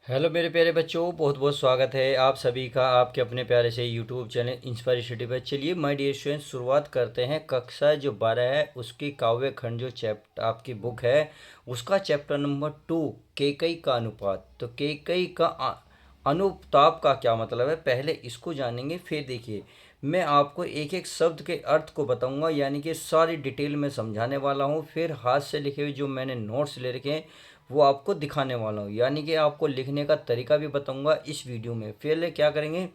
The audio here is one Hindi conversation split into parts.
हेलो मेरे प्यारे बच्चों, बहुत बहुत स्वागत है आप सभी का आपके अपने प्यारे से यूट्यूब चैनल इंस्पायर स्टडी पर। चलिए माय डियर स्टूडेंट्स, शुरुआत करते हैं। कक्षा जो 12 है उसकी काव्य खंड जो चैप्टर आपकी बुक है उसका चैप्टर नंबर 2, केकई का अनुपात। तो केकई का अनुताप का क्या मतलब है, पहले इसको जानेंगे। फिर देखिए, मैं आपको एक एक शब्द के अर्थ को बताऊंगा, यानी कि सारी डिटेल में समझाने वाला हूँ। फिर हाथ से लिखे हुए जो मैंने नोट्स ले रखे हैं वो आपको दिखाने वाला हूँ, यानी कि आपको लिखने का तरीका भी बताऊंगा इस वीडियो में। पहले क्या करेंगे,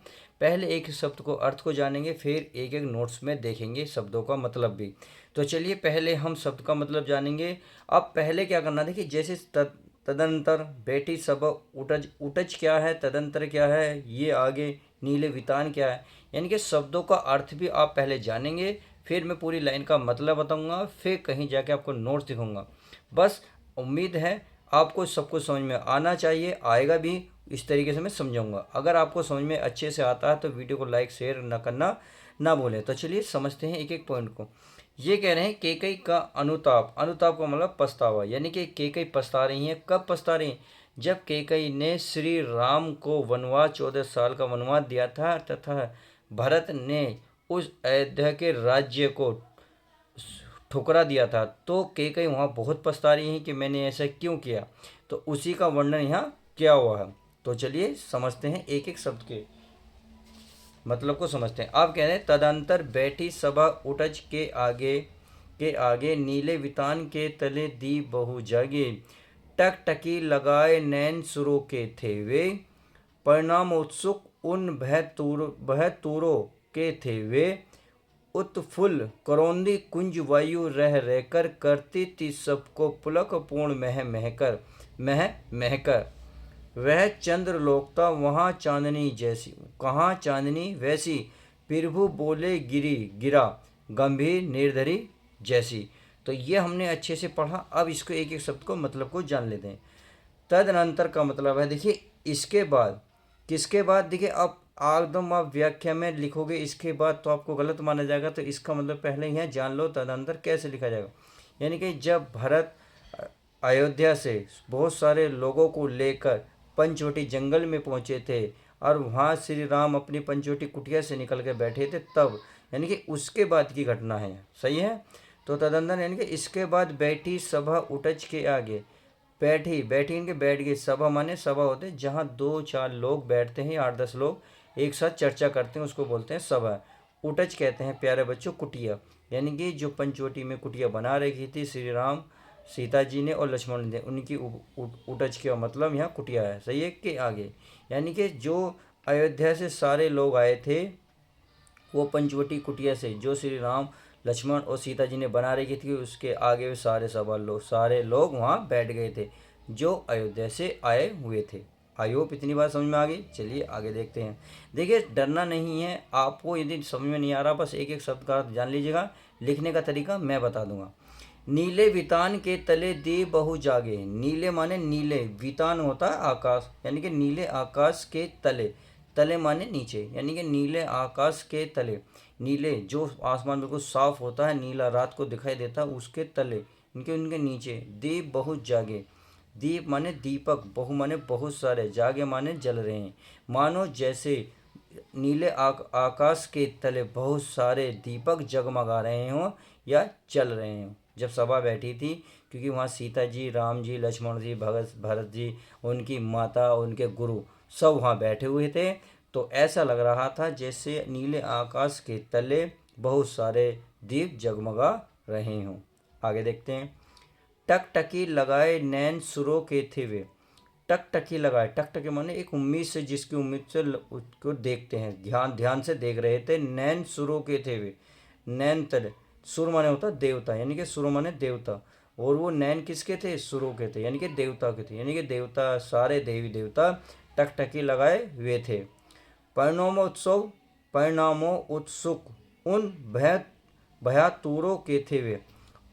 पहले एक शब्द को अर्थ को जानेंगे, फिर एक एक नोट्स में देखेंगे शब्दों का मतलब भी। तो चलिए पहले हम शब्द का मतलब जानेंगे। अब पहले क्या करना, देखिए जैसे तदंतर, बेटी सब, उटज, उटज क्या है, तदंतर क्या है, ये आगे नीले वितान क्या है, यानी कि शब्दों का अर्थ भी आप पहले जानेंगे। फिर मैं पूरी लाइन का मतलब बताऊंगा, फिर कहीं जाके आपको नोट्स दिखाऊंगा। बस उम्मीद है आपको सब कुछ समझ में आना चाहिए, आएगा भी। इस तरीके से मैं समझाऊंगा। अगर आपको समझ में अच्छे से आता है तो वीडियो को लाइक शेयर ना करना ना भूलें। तो चलिए समझते हैं एक एक पॉइंट को। ये कह रहे हैं केकई का अनुताप। अनुताप का मतलब पछतावा, यानी कि केकई पछता रही हैं। कब पछता रही हैं? जब केकई ने श्री राम को वनवास 14 साल का वनवास दिया था तथा भरत ने उस अयोध्या के राज्य को ठुकरा दिया था, तो केकई वहाँ बहुत पछता रही हैं कि मैंने ऐसा क्यों किया। तो उसी का वर्णन यहाँ किया हुआ है। तो चलिए समझते हैं एक एक शब्द के मतलब को समझते हैं। आप कह रहे हैं तदंतर बेटी सभा उठज के आगे नीले वितान के तले दी बहु जागे, टकटकी लगाए नैन सुरों के थे वे, परिणाम उत्सुक उन भय तूरों के थे वे, उत्फुल्ल करौंदी कुंज वायु रह रहकर करती थी सबको पुलक पूर्ण मह महकर। वह चंद्रलोकता वहाँ चांदनी जैसी, कहाँ चांदनी वैसी, प्रभु बोले गिरी गिरा गंभीर निर्धरी जैसी। तो ये हमने अच्छे से पढ़ा। अब इसको एक एक शब्द को मतलब को जान लेते हैं। तदनंतर का मतलब है, देखिए इसके बाद, किसके बाद, देखिए अब एकदम आप व्याख्या में लिखोगे इसके बाद तो आपको गलत माना जाएगा। तो इसका मतलब पहले ही है जान लो तदनंतर कैसे लिखा जाएगा। यानी कि जब भरत अयोध्या से बहुत सारे लोगों को लेकर पंचवटी जंगल में पहुंचे थे और वहाँ श्री राम अपनी पंचवटी कुटिया से निकल के बैठे थे, तब यानी कि उसके बाद की घटना है। सही है। तो तदनंतर यानी कि इसके बाद बैठी सभा उठच के आगे। बैठी बैठी इनके बैठ गई। सभा माने सभा होते हैं जहाँ 2-4 लोग बैठते हैं, 8-10 लोग एक साथ चर्चा करते हैं, उसको बोलते हैं सभा। उटच कहते हैं प्यारे बच्चों कुटिया, यानी कि जो पंचवटी में कुटिया बना रखी थी श्री राम सीता जी ने और लक्ष्मण ने, उनकी उटच का मतलब यहाँ कुटिया है। सही है। के आगे यानी कि जो अयोध्या से सारे लोग आए थे, वो पंचवटी कुटिया से जो श्री राम लक्ष्मण और सीता जी ने बना रखी थी, उसके आगे सारे लोग वहाँ बैठ गए थे जो अयोध्या से आए हुए थे। आई होप इतनी बात समझ में आ गई। चलिए आगे देखते हैं। देखिए डरना नहीं है आपको, यदि समझ में नहीं आ रहा बस एक एक शब्द का जान लीजिएगा। लिखने का तरीका मैं बता दूंगा। नीले वितान के तले दे बहु जागे। नीले माने नीले, वितान होता है आकाश, यानी कि नीले आकाश के तले। तले माने नीचे, यानी कि नीले आकाश के तले। नीले जो आसमान बिल्कुल साफ होता है, नीला रात को दिखाई देता है, उसके तले, इनके उनके नीचे दीप बहुत जागे। दीप माने दीपक, बहु माने बहुत सारे, जागे माने जल रहे हैं। मानो जैसे नीले आकाश के तले बहुत सारे दीपक जगमगा रहे हों या चल रहे हों। जब सभा बैठी थी, क्योंकि वहाँ सीता जी, राम जी, लक्ष्मण जी, भरत जी, उनकी माता, उनके गुरु सब वहाँ बैठे हुए थे। तो ऐसा लग रहा था जैसे नीले आकाश के तले बहुत सारे दीप जगमगा रहे हों। आगे देखते हैं। टकटकी लगाए नैन सुरों के थे वे। टकटकी लगाए, टकटकी माने एक उम्मीद से, जिसकी उम्मीद से उसको देखते हैं, ध्यान ध्यान से देख रहे थे। नैन सुरों के थे वे। नैन तले, सुर माने होता देवता, यानी कि सुर माने देवता, और वो नैन किसके थे? सुरों के थे, यानी कि देवता के थे, यानी कि देवता, सारे देवी देवता टकटकी लगाए हुए थे। परिणामोत्सव, परिणामों उत्सुक उन भयातुरों के थे वे।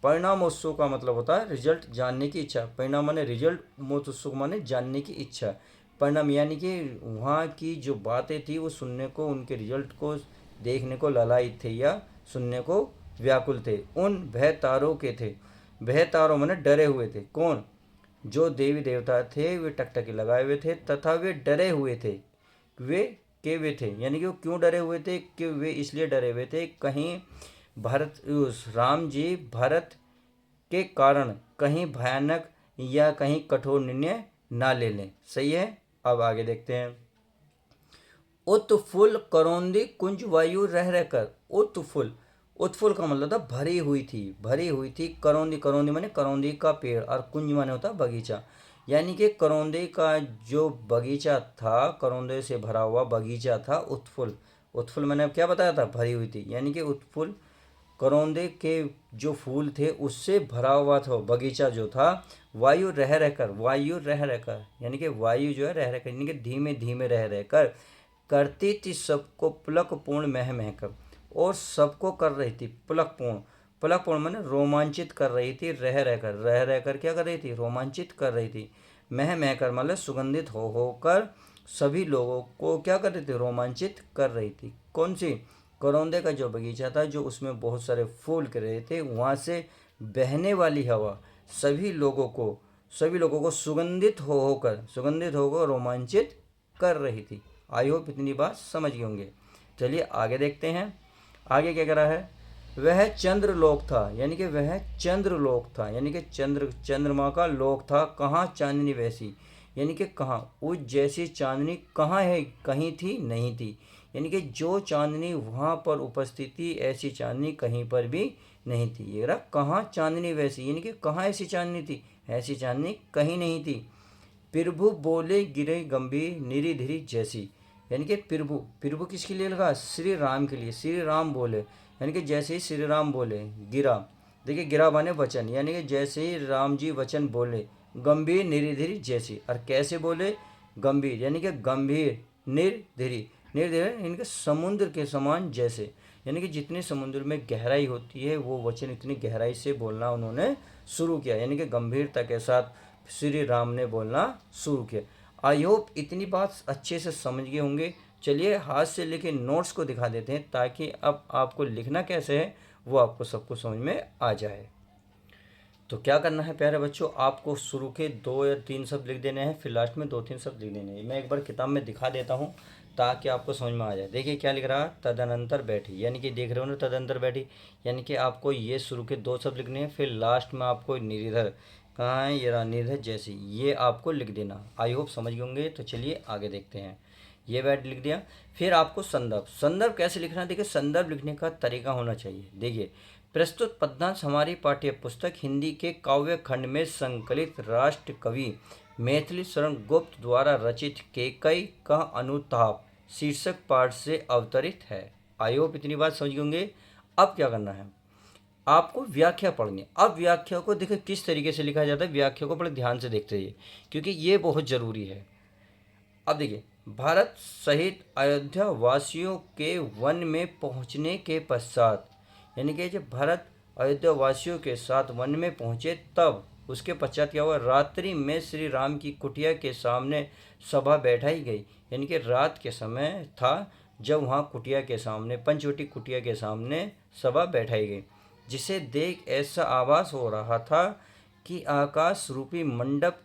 परिणामोत्सुक का मतलब होता है रिजल्ट जानने की इच्छा। परिणाम माने रिजल्ट, मोत्सुक माने जानने की इच्छा। परिणाम यानी कि वहाँ की जो बातें थी वो सुनने को, उनके रिजल्ट को देखने को ललायित थे या सुनने को व्याकुल थे। उन भय तारों के थे। भय तारों माने डरे हुए थे। कौन? जो देवी देवता थे वे टकटकी लगाए हुए थे तथा वे डरे हुए थे। वे वे थे यानी कि वो क्यों डरे हुए थे कि वे इसलिए डरे हुए थे कहीं भरत उस राम जी भरत के कारण कहीं भयानक या कहीं कठोर निर्णय ना ले लें। सही है। अब आगे देखते हैं। उत्फुल करौंदी कुंज वायु रह रहकर। उत्फुल, उत्फुल का मतलब था भरी हुई थी, भरी हुई थी। करौंदी, करौंदी माने करौंदी का पेड़, और कुंज माने होता बगीचा। यानी कि करौंदे का जो बगीचा था, करौंदे से भरा हुआ बगीचा था उत्फुल। उत्फुल मैंने अब क्या बताया था, भरी हुई थी। यानी कि उत्फुल करौंदे के जो फूल थे उससे भरा हुआ था बगीचा जो था। वायु रह रहकर, वायु रह रहकर यानी कि वायु जो है रह रहकर यानी कि धीमे धीमे रह रहकर करती थी सबको पुलक पूर्ण मह महकर। और सबको कर रही थी पुलक पूर्ण, पुलक पूर्ण मैंने रोमांचित कर रही थी। रह रहकर, रह रहकर क्या कर रही थी, रोमांचित कर रही थी। मह महकर मतलब सुगंधित हो होकर सभी लोगों को क्या कर रही थी, रोमांचित कर रही थी। कौन सी, करौंदे का जो बगीचा था जो उसमें बहुत सारे फूल खिल रहे थे, वहाँ से बहने वाली हवा सभी लोगों को, सभी लोगों को सुगंधित हो होकर, सुगंधित होकर रोमांचित कर रही थी। आई होप इतनी बात समझ गए होंगे। चलिए आगे देखते हैं। आगे क्या कह रहा है, वह चंद्रलोक था यानी कि वह चंद्रलोक था यानी कि चंद्रमा का लोक था। कहाँ चांदनी वैसी यानी कि कहाँ उस जैसी चांदनी कहाँ है, कहीं थी नहीं थी। यानी कि जो चांदनी वहाँ पर उपस्थित थी ऐसी चांदनी कहीं पर भी नहीं थी। ये रहा कहाँ चांदनी वैसी यानी कि कहाँ ऐसी चांदनी थी, ऐसी चांदनी कहीं नहीं थी। प्रभु बोले गिरे गंभीर निरी धीरी जैसी। यानी कि प्रभु, प्रभु किसके लिए लगा, श्री राम के लिए। श्री राम बोले यानी कि जैसे ही श्री राम बोले, गिरा, देखिए गिरा माने वचन, यानी कि जैसे ही राम जी वचन बोले, गंभीर निरीधीरी जैसी। और कैसे बोले, गंभीर यानी कि गंभीर, निर्धीरी, निर्धीर यानी कि समुद्र के समान जैसे। यानी कि जितनी समुद्र में गहराई होती है वो वचन इतनी गहराई से बोलना उन्होंने शुरू किया। यानी कि गंभीरता के साथ श्री राम ने बोलना शुरू किया। आई होप इतनी बात अच्छे से समझ गए होंगे। चलिए हाथ से लेके नोट्स को दिखा देते हैं ताकि अब आपको लिखना कैसे है वो आपको सबको समझ में आ जाए। तो क्या करना है प्यारे बच्चों, आपको शुरू के 2 या 3 शब्द लिख देने हैं, फिर लास्ट में 2-3 शब्द लिख देने हैं। मैं एक बार किताब में दिखा देता हूँ ताकि आपको समझ में आ जाए। देखिए क्या लिख रहा है, तदनंतर बैठी, यानी कि देख रहे हो ना तदनंतर बैठी, यानी कि आपको ये शुरू के 2 शब्द लिखने हैं, फिर लास्ट में आपको निर्धर, कहाँ है ये रहा, निर्धर जैसी, ये आपको लिख देना। आई होप समझ गए होंगे। तो चलिए आगे देखते हैं। ये वर्ड लिख दिया। फिर आपको संदर्भ, संदर्भ कैसे लिखना है, देखिए संदर्भ लिखने का तरीका होना चाहिए। देखिए प्रस्तुत पद्यांश हमारी पाठ्य पुस्तक हिंदी के काव्य खंड में संकलित राष्ट्र कवि मैथिली शरण गुप्त द्वारा रचित केकई का अनुताप शीर्षक पाठ से अवतरित है। आई होप इतनी बात समझ गए होंगे। अब क्या करना है, आपको व्याख्या पढ़नी है। अब व्याख्या को देखिए किस तरीके से लिखा जाता है, व्याख्या को बड़े ध्यान से देखते रहिए क्योंकि ये बहुत ज़रूरी है। अब देखिए, भारत सहित अयोध्या वासियों के वन में पहुंचने के पश्चात, यानी कि जब भारत अयोध्या वासियों के साथ वन में पहुंचे तब उसके पश्चात क्या हुआ, रात्रि में श्री राम की कुटिया के सामने सभा बैठाई गई। यानी कि रात के समय था जब वहाँ कुटिया के सामने, पंचवटी कुटिया के सामने सभा बैठाई गई, जिसे देख ऐसा आभास हो रहा था कि आकाश रूपी मंडप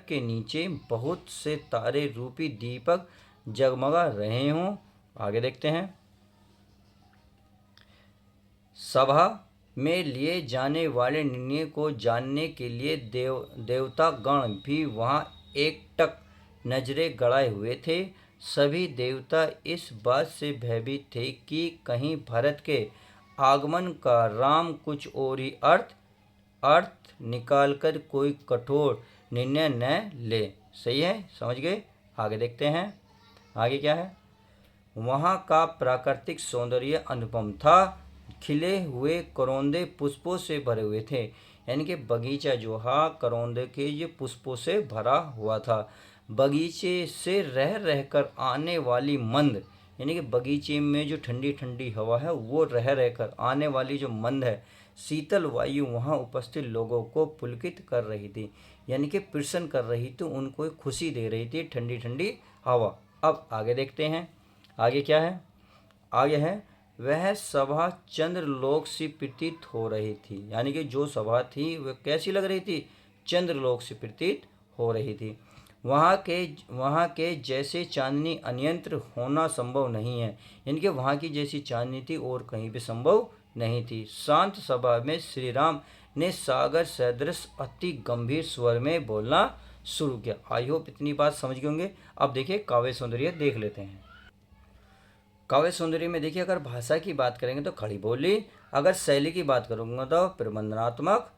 के नीचे बहुत से तारे रूपी दीपक जगमगा रहे हों। आगे देखते हैं। सभा में लिए जाने वाले निर्णय को जानने के लिए देवता गण भी वहाँ एकटक नजरें गड़ाए हुए थे। सभी देवता इस बात से भयभीत थे कि कहीं भरत के आगमन का राम कुछ और ही अर्थ निकालकर कोई कठोर निर्णय न ले। सही है, समझ गए। आगे देखते हैं। आगे क्या है, वहाँ का प्राकृतिक सौंदर्य अनुपम था। खिले हुए करौंदे पुष्पों से भरे हुए थे। यानी कि बगीचा जो है करौंदे के ये पुष्पों से भरा हुआ था। बगीचे से रह रहकर आने वाली मंद, यानी कि बगीचे में जो ठंडी ठंडी हवा है वो रह रहकर आने वाली जो मंद है शीतल वायु वहाँ उपस्थित लोगों को पुलकित कर रही थी। यानी कि प्रसन्न कर रही थी, उनको एक खुशी दे रही थी ठंडी ठंडी हवा। अब आगे देखते हैं। आगे क्या है, आगे है वह सभा चंद्रलोक सी प्रतीत हो रही थी। यानी कि जो सभा थी वह कैसी लग रही थी, चंद्रलोक से प्रतीत हो रही थी। वहाँ के जैसे चांदनी अन्यत्र होना संभव नहीं है, यानी कि वहाँ की जैसी चांदनी थी और कहीं भी संभव नहीं थी। शांत सभा में श्री राम ने सागर सदृश अति गंभीर स्वर में बोलना शुरू किया। आई होप इतनी बात समझ गए होंगे। अब देखिए काव्य सौंदर्य देख लेते हैं। काव्य सौंदर्य में देखिए, अगर भाषा की बात करेंगे तो खड़ी बोली, अगर शैली की बात करूँगा तो प्रबंधनात्मक,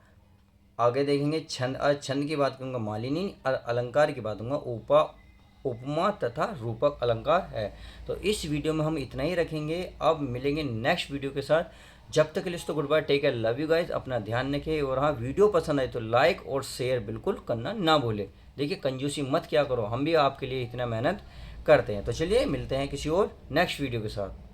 आगे देखेंगे छंद, छंद की बात करूँगा मालिनी, और अलंकार की बात करूँगा उपमा तथा रूपक अलंकार है। तो इस वीडियो में हम इतना ही रखेंगे। अब मिलेंगे नेक्स्ट वीडियो के साथ। जब तक के लिए तो good bye, take care, love you guys, अपना ध्यान रखें। और हाँ, वीडियो पसंद आए तो लाइक और शेयर बिल्कुल करना ना भूलें। देखिए कंजूसी मत क्या करो, हम भी आपके लिए इतना मेहनत करते हैं। तो चलिए मिलते हैं किसी और नेक्स्ट वीडियो के साथ।